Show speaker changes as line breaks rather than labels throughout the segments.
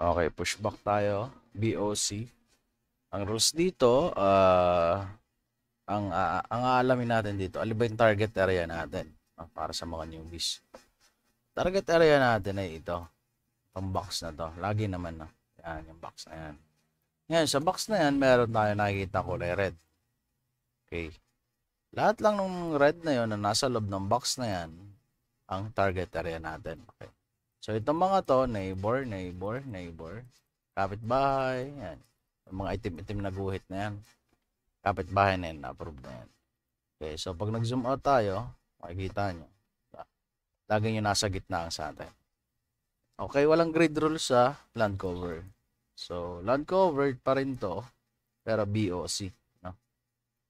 Okay, pushback tayo. BOC. Ang rules dito, ang aalamin natin dito, ano ba yung target area natin? Para sa mga newbies. Target area natin ay ito. Itong box na to. Lagi naman, no? Yan, yung box na yan. Ngayon, sa box na yan, meron tayo nakikita kulay red. Okay. Lahat lang ng red na yon na nasa loob ng box na yan, ang target area natin. Okay. So, itong mga to, neighbor, neighbor, neighbor, kapitbahay, yan. Yung mga itim-itim na guhit na yan. Kapitbahay na yan, approve na yan. Okay, so pag nag-zoom out tayo, makikita nyo. Lagi nyo nasa gitna ang sa atin. Okay, walang grid rule sa land cover. So, land cover pa rin to, pero BOC. No?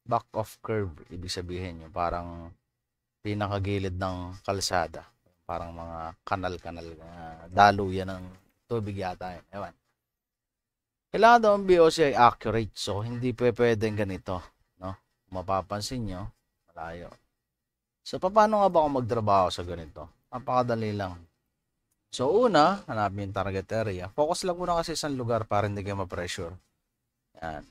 Back of curve, ibig sabihin yung parang pinakagilid ng kalsada. Parang mga kanal-kanal, daluyan ng tubig yata. Ewan. Kailangan daw ang BOC ay accurate. So, hindi pwedeng ganito. No? Mapapansin nyo, malayo. So, paano nga ba ako magtrabaho sa ganito? Napakadali lang. So, una, hanapin yung target area. Focus lang muna kasi isang lugar para hindi kayo ma-pressure. Yan.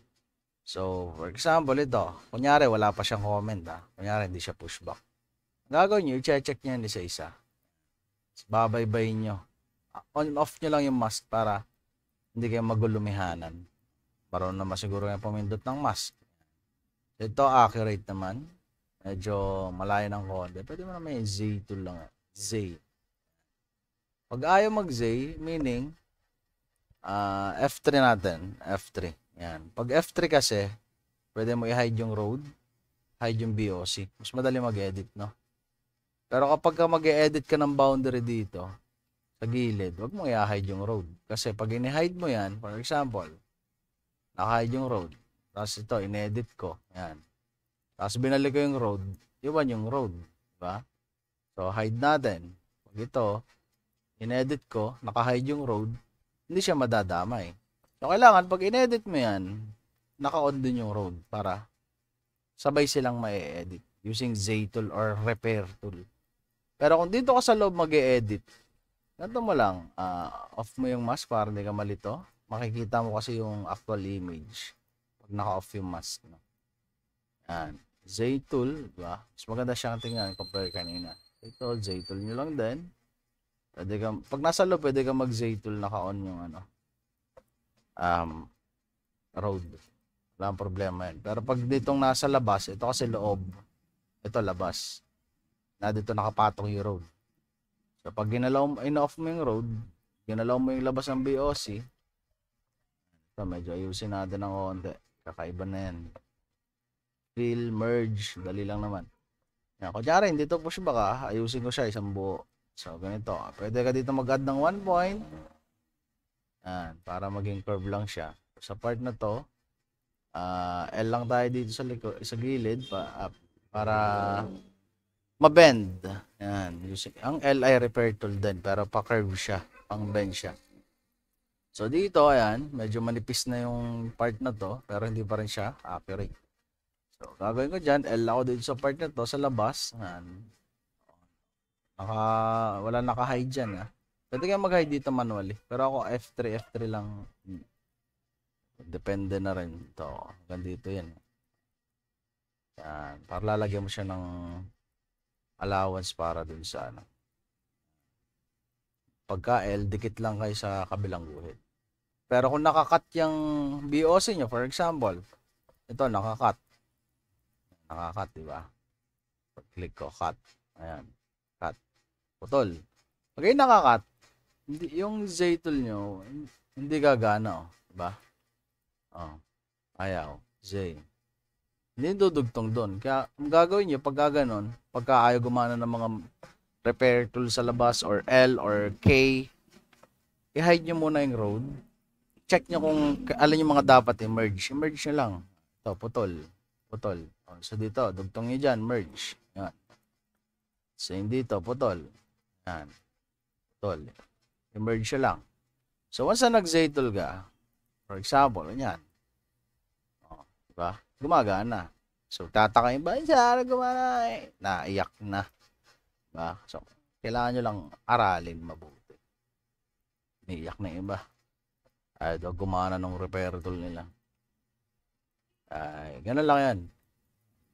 So, for example, ito. Kunyari, wala pa siyang comment. Kunyari, hindi siya pushback. Ang gagawin nyo, i-check nyo yan isa-isa. Babaybayin nyo. On-off nyo lang yung mask para hindi kayo magulumihanan. Para naman siguro yung pumindot ng mask. Ito, accurate naman. Medyo malayo ng konti. Pwede mo naman yung Z tool lang. Z. Pag ayaw mag-Z, meaning, F3 natin. F3. Yan. Pag F3 kasi, pwede mo i-hide yung road, hide yung BOC. Mas madali mag-edit, no? Pero kapag mag-edit ka ng boundary dito, sa gilid, wag mo i-hide yung road. Kasi pag in-hide mo yan, for example, naka-hide yung road. Tapos ito, in-edit ko. Yan. Tapos binalik ko yung road, iwan yung road. Diba? So, hide natin. Pag ito, in-edit ko, naka-hide yung road, hindi siya madadamay. So, kailangan, pag in-edit mo yan, naka-on din yung road para sabay silang ma-edit using Z tool or repair tool. Pero kung dito ka sa loob mag-edit, ganito mo lang, off mo yung mask para hindi ka malito. Makikita mo kasi yung actual image pag naka-off yung mask. No? Yan. Z tool, diba? Mas maganda siyang tingnan compare kanina. Ito, Z tool nyo lang din. Pwede ka, pag nasa loob, pwede ka mag-Z tool, naka-on yung road. Walang problema yan. Pero pag ditong nasa labas, ito kasi loob. Ito labas. Na dito nakapatong yung road. So, pag in-off mo yung road, ginalaw mo yung labas ng BOC, ito, medyo ayusin natin ng konti. Kakaiba na yan. Fill, merge, dali lang naman. Yan, kunyari, hindi to pushback ayusin ko siya isang buo. So, ganito. Pwede ka dito mag-add ng 1 point. Yan, para maging curve lang siya. Sa part na to, L lang tayo dito sa gilid para ma-bend. Yan. Ang L ay repair tool din, pero pa-curve siya. Pang-bend siya. So, dito, ayan, medyo manipis na yung part na to, pero hindi pa rin siya accurate. So, gagawin ko dyan, L ako dito sa part na to, sa labas. Ayan. Wala naka-hide dyan, Pwede kayo mag-hide dito manually. Pero ako, F3 lang. Depende na rin. Ito, hanggang dito yan. Yan. Para lalagyan mo siya ng allowance para dun sa pagka L, dikit lang kayo sa kabilang guhit. Pero kung nakakat yung BOC nyo, for example, ito, nakakat. Nakakat, diba? Pag-click ko, cut. Ayan. Cut. Putol. Pag yung nakakat, yung Z tool nyo, hindi gagana, diba? Ayaw. Z. Hindi dudugtong doon. Kaya, ang gagawin nyo, pag gaganon, pagka ayaw gumana ng mga repair tool sa labas, or L, or K, i-hide nyo muna yung road. Check nyo kung alin yung mga dapat i-merge. I-merge nyo lang. Ito, putol. Putol. So, dito, dugtong nyo dyan, merge. Yan. Same dito, putol. Yan. Putol. I-merge nyo lang. So, once na nag-Z tool ka, for example, yan. Diba? Gumagana. So, tatakayin ba? Sana gumana eh. Naiyak na. Diba? So, kailangan nyo lang aralin mabuti. Naiyak na iba. Ay, daw gumana nung repair tool nila. Ay, ganun lang yan.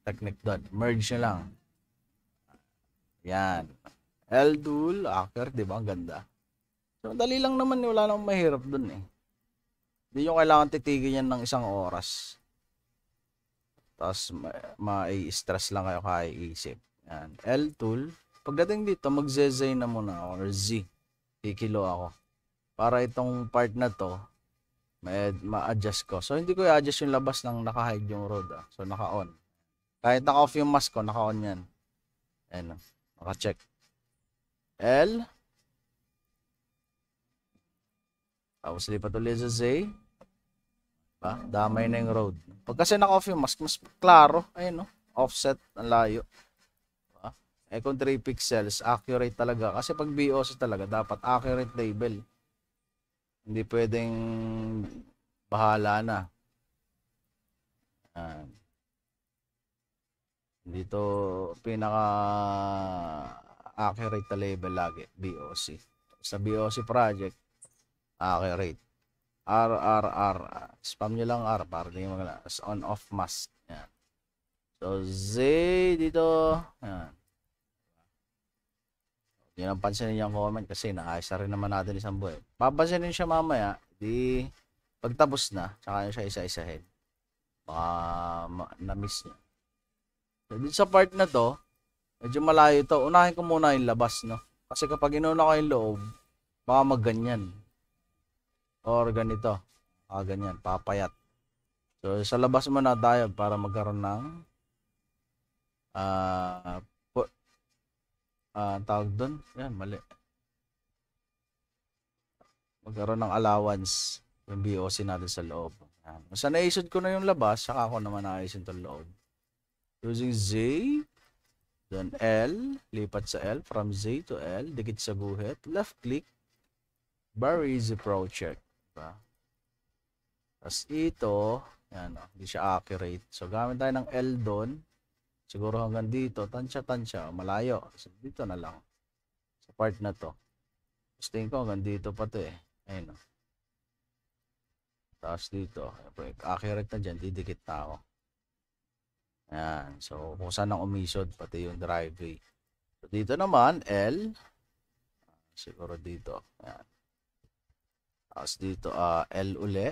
Technique doon. Merge nyo lang. Yan. L tool, Aker, di ba? Ang ganda. So, dali lang naman. Wala namang mahirap doon eh. Hindi nyo kailangan titigin yan ng isang oras. Tapos, ma-stress lang kayo kaiisip. Yan. L tool. Pagdating dito, mag-Z na muna ako. Or Z. Kikilo ako. Para itong part na to, ma-adjust ko. So, hindi ko i-adjust yung labas ng naka-hide yung road. So, naka-on. Kahit naka-off yung mask ko, naka-on yan. Ayan. Naka-check. L. Tapos, lipat ulit sa Z. Damay na yung road. Pag kasi naka-off yung mask, mas klaro. Ayun, no? Offset, ang layo. Kung 3 pixels, accurate talaga. Kasi pag BOC talaga, dapat accurate label. Hindi pwedeng bahala na. Dito, pinaka accurate na label lagi, BOC. Sa BOC project, accurate. RRR. Spam nyo lang R para hindi magana. On-off mask. Yan. So, Z dito. Yan. Yun ang pansinin yung comment kasi naayos na rin naman natin isang buhay. Papansinin siya mamaya. Di, pagtapos na, tsaka nyo siya isa-isahin. Baka na-miss niya. So, dito sa part na to, medyo malayo to. Unahin ko muna yung labas, no? Kasi kapag inuna ko yung loob, baka magganyan. Or ganito. Ganyan. Papayat. So, sa labas muna tayo para magkaroon ng tawag doon. Yan, mali. Magkaroon ng allowance yung BOC natin sa loob. Yan. Basta naisod ko na yung labas, saka ako naman naisod itong loob. Using Z, then L, lipat sa L, from Z to L, dikit sa guhit, left click, very easy project. Diba? Tapos ito, yan, hindi siya accurate. So, gamit tayo ng L doon. Siguro hanggang dito, tansya, malayo. So, dito na lang. Sa part na to. Tapos tingin ko hanggang dito pa to eh. Ayun o. Tapos dito, accurate na dyan, didikit na ako. Ayan. So, kung saan ang umisod, pati yung driveway. So, dito naman, L. Siguro dito. Ayan. Tapos dito, L uli.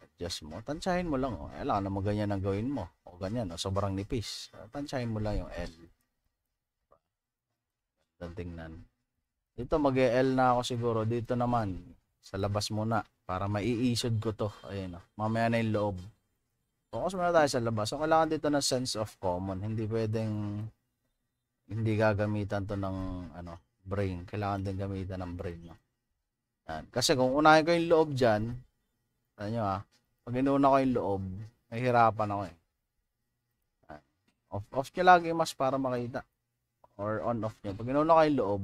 Adjust mo. Tansyahin mo lang. Kailangan naman ganyan ang gawin mo. O ganyan. Sobrang nipis. Tansyahin mo lang yung L. Tingnan. Dito mag-L na ako siguro. Dito naman. Sa labas muna. Para maiisod ko to. Ayun. Mamaya na yung loob. Focus muna tayo sa labas. So, kailangan dito ng sense of common. Hindi pwedeng hindi gagamitan to ng brain. Kailangan din gamitan ng brain. No? Yan. Kasi kung unahin ko yung loob dyan, ano nyo pag inuna ko yung loob, nahihirapan ako eh. Off nyo lagi mas para makita. Or on-off nyo. Pag inuna ko yung loob,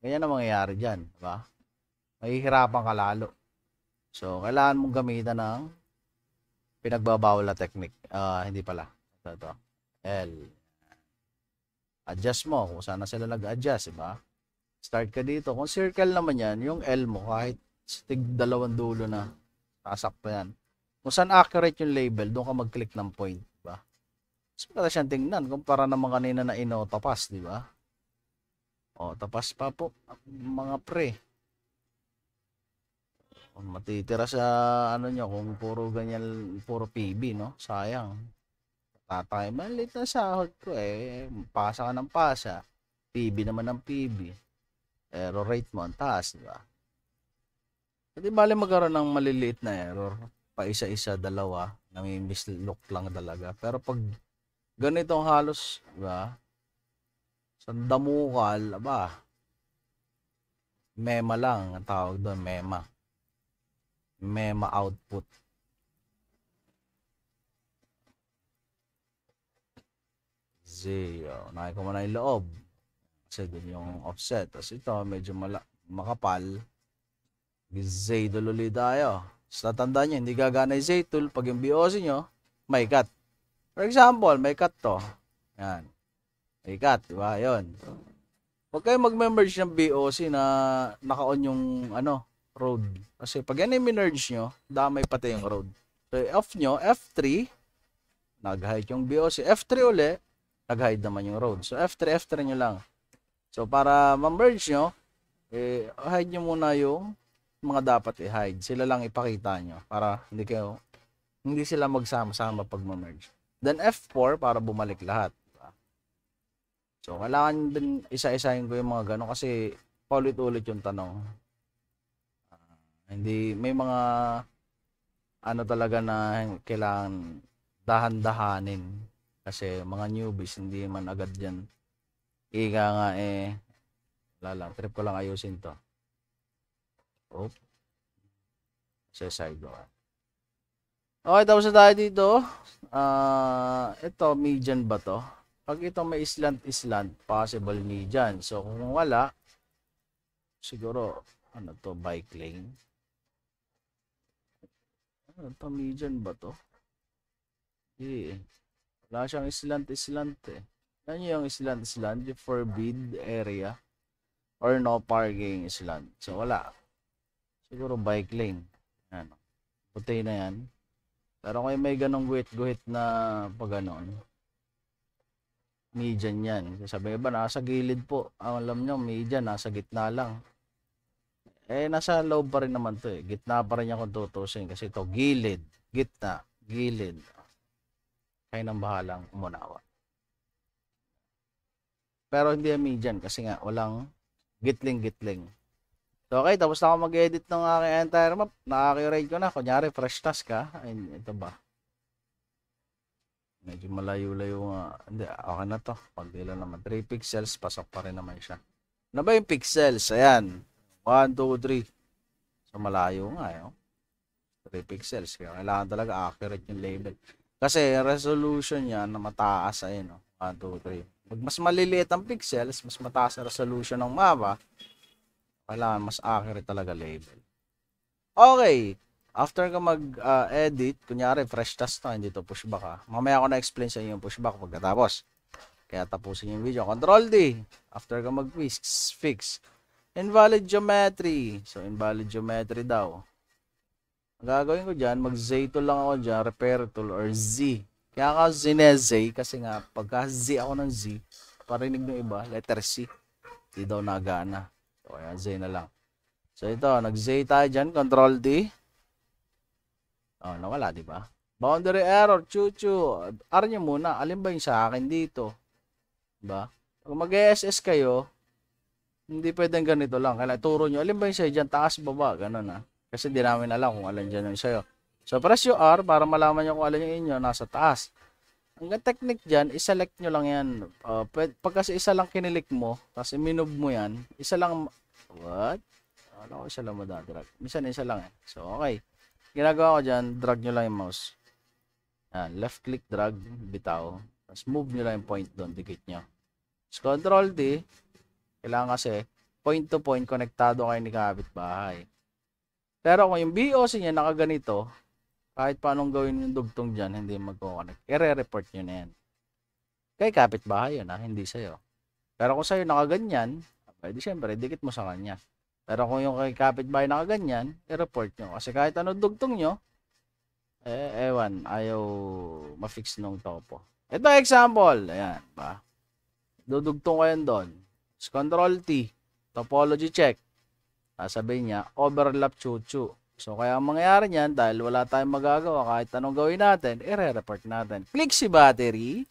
ganyan na mangyayari dyan. Diba? Mahihirapan ka lalo. So, kailangan mong gamitan ng pinagbabawal na technique. Hindi pala. Ito. L. Adjust mo kung saan na sila nag-adjust. Diba? Start ka dito. Kung circle naman yan, yung L mo, kahit tig dalawang dulo na, sakto yan. Kung saan accurate yung label, doon ka mag-click ng point. Diba? Mas maganda siyang tingnan. Kumpara naman kanina na ino-tapas. Diba? O, tapas pa po. Mga pre. Kung matitira sa nyo, kung puro ganyan, puro PB, no? Sayang. Tatay, malit na sahod ko eh. Pasa ka ng pasa. PB naman ng PB. Error rate mo ang taas, diba? Hindi bali magkaroon ng maliliit na error. Pa isa-isa, dalawa. Nami-mislook lang talaga. Pero pag ganitong halos, diba? Sandamukal, mema lang ang tawag doon, mema output. Zero. Nakikita mo na yung loob. Kasi doon yung offset. Tapos ito, medyo makapal. Z-tool ulit tayo. Sa tandaan nyo, hindi gagana yung Z-tool. Pag yung BOC nyo, may cut. For example, may cut to. Yan. May cut, diba? Yun. Huwag kayo mag-merge ng BOC na naka-on yung road. Kasi pag yan i-merge nyo, damay pati yung road. So, off nyo, F3, nag-hide yung BOC. F3 uli, nag-hide naman yung road. So, F3 nyo lang. So, para ma-merge nyo, hide nyo muna yung mga dapat i-hide. Sila lang ipakita nyo para hindi sila magsama-sama pag ma-merge. Then, F4 para bumalik lahat. So, kailangan din isa-isahin ko yung mga gano'n kasi paulit-ulit yung tanong. Hindi, may mga ano talaga na kailangan dahan-dahanin. Kasi mga newbies, hindi man agad yan. Ika nga trip ko lang ayusin to. Oh. Sa side ko. Okay, tapos na tayo dito. Ito, median ba to? Pag ito may island, possible median. So, kung wala, siguro, ano to, bike lane. Ano to, median ba to? Wala siyang island eh. Yan yung island, yung forbid area. Or no parking island. So, wala. Siguro bike lane. Ano, puti na yan. Pero kung may ganong guhit-guhit na pag ganon, median yan. Sabi ba, nasa gilid po. Alam nyo, median, nasa gitna lang. Nasa loob pa rin naman to eh. Gitna pa rin niya kung tutusin. Kasi ito, gilid, gitna, gilid. Kayo nang bahalang umunawa. Pero hindi yan median kasi nga, walang gitling-gitling. So, okay, tapos na ako mag-edit ng aking entire map. Nakaka-curate ko na. Kunyari, fresh task ka. Ay, ito ba? Medyo malayo-layo nga. Hindi, okay na to. Pagdi lang naman. 3 pixels, pasok pa rin naman siya. Ano ba yung pixels? Ayan. 1, 2, 3. So, malayo nga eh. 3 pixels. Kaya kailangan talaga accurate yung label. Kasi resolution niya na mataas ayun. 1, 2, 3. Pag mas maliliit ang pixels, mas mataas ang resolution ng mapa, kailangan mas accurate talaga label. Okay. After ka mag-edit, kunyari fresh task to, hindi to pushback ha. Mamaya ako na-explain sa inyo yung pushback pagkatapos. Kaya tapusin yung video. Control D. After ka mag-fix. Invalid geometry. So, invalid geometry daw. Ang gagawin ko dyan, mag-Z tool lang ako dyan, repair tool or Z. Kaya ako Z kasi nga, pagka Z ako ng Z, parinig ng iba, letter C. Hindi daw nagana. So, ayan, Z na lang. So, ito, nag-Z tayo dyan, Control D. Oh, nawala, di ba? Boundary error, chuchu. R nyo muna, alin ba yung sa akin dito? Diba? Kung mag-ESS kayo, hindi pwedeng ganito lang. Kailangan turo nyo, alin ba yung sa'yo dyan, taas, baba, ganun na. Kasi di namin alam kung alin dyan yung sa'yo. So, press yung R para malaman nyo kung alin yung inyo, nasa taas. Ang technique dyan, iselect nyo lang yan. Pag kasi isa lang kinilik mo, tapos minove mo yan, isa lang, what? Ano ko isa lang madadrag? Minsan isa lang eh. So, okay. Ginagawa ko dyan, drag nyo lang yung mouse. Yan, left click, drag, bitaw. Tapos move nyo lang yung point doon, dikit nyo. So, Control D, kailangan kasi, point to point, konektado kayo ni kapitbahay. Pero kung yung BOC niya nakaganito, kahit paanong gawin yung dugtong dyan, hindi magkoconnect. I-report nyo na yan. Kay kapitbahay yun, hindi sa'yo. Pero kung sa'yo nakaganyan, di syempre, dikit mo sa kanya. Pero kung yung kay kapitbahay nakaganyan, i-report nyo. Kasi kahit ano dugtong nyo, ewan, ayaw ma-fix nung topo. Ito example, ayan, ba? Dudugtong kayo doon. Control T, topology check. Sabihin niya, overlap chuchu. So, kaya ang mangyayari niyan, dahil wala tayong magagawa, kahit anong gawin natin, i-report natin. Click si battery,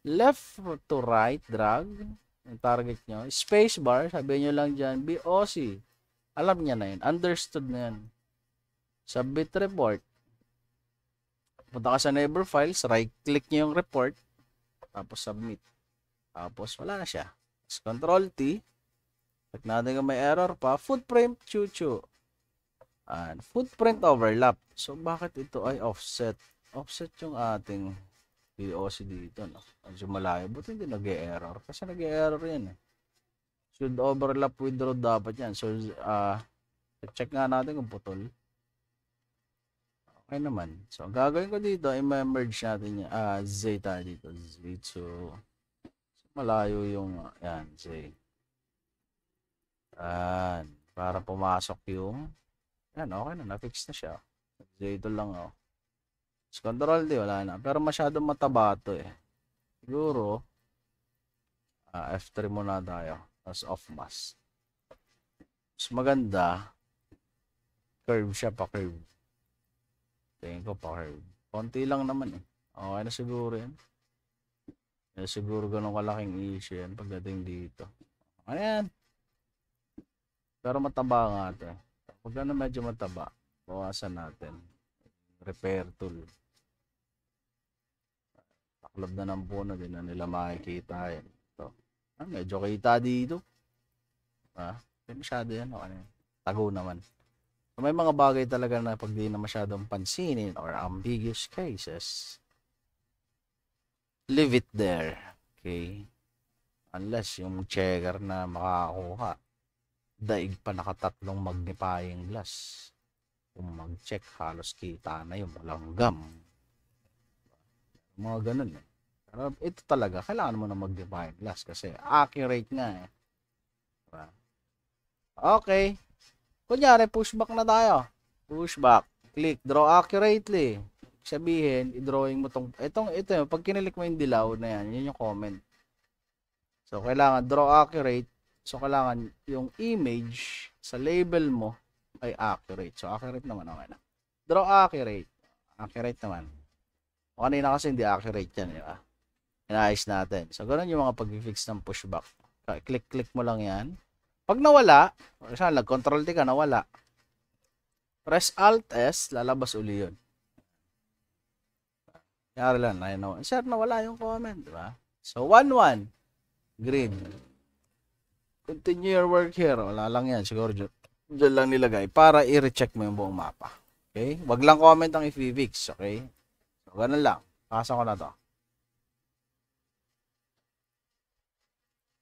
left to right, drag, yung target nyo, space bar, sabihin nyo lang dyan, BOC. Alam niya na yun, understood na yan. Submit report. Punta ka sa neighbor files, right-click nyo yung report, tapos submit. Tapos, wala na siya. Control T, check natin kung may error pa, footprint chuchu. And footprint overlap. So, bakit ito ay offset? Offset yung ating BOC dito, no? Medyo malayo. Buti hindi nag-e-error. Kasi nag-e-error yan, eh. Should overlap with road dapat yan. So, check nga natin kung putol. Okay naman. So, ang gagawin ko dito, i-merge natin yan. Z tayo dito. Z2. So, malayo yung, yan, Z. Yan. para pumasok yung, yan, okay na, na-fix na siya. Dito lang, oh. Control D, wala na. Pero masyadong mataba to eh. Siguro, F3 muna tayo. Tapos off mask. Mas maganda, curve siya, pa-curve. Tingin ko pa-curve. Konti lang naman eh. Okay na siguro yan. Kaya siguro ganun kalaking issue yan pagdating dito. Ayan. Pero mataba nga ito eh. Pag ano medyo mataba, bawasan natin. Repair tool. Taklob na ng puno, din na nila makikita yan. Ito. Medyo kita dito. Masyado yan. Okay. Tago naman. So, may mga bagay talaga na pag di na masyadong pansinin or ambiguous cases, leave it there. Okay? Unless yung checker na makakakuha, daig pa nakatatlong magnifying glass. Kung mag-check, halos kita na yung langgam. Mga ganun eh. Pero ito talaga, kailangan mo na magnifying glass kasi accurate nga eh. Diba? Okay. Kunyari, pushback na tayo. Pushback. Click, draw accurately. Sabihin, i-drawing mo ito, pag kinilik mo yung dilaw na yan, yun yung comment. So, kailangan draw accurate. So, kailangan yung image sa label mo ay accurate. So, accurate naman. Okay na. Draw accurate. Accurate naman. O kanina kasi hindi accurate yan. Diba? Inaayos natin. So, ganun yung mga pag-fix ng pushback. Click mo lang yan. Pag nawala, nag-control T ka, nawala. Press Alt S, lalabas uli yun. Kaya lang, sir, nawala yung comment, diba? So, 1-1. Green. Continue your work here. Wala lang yan. Siguro dyan lang nilagay para i-recheck mo yung buong mapa. Okay? Wag lang comment ang i-fix. Okay? So, ganun lang. Pasa ko na to.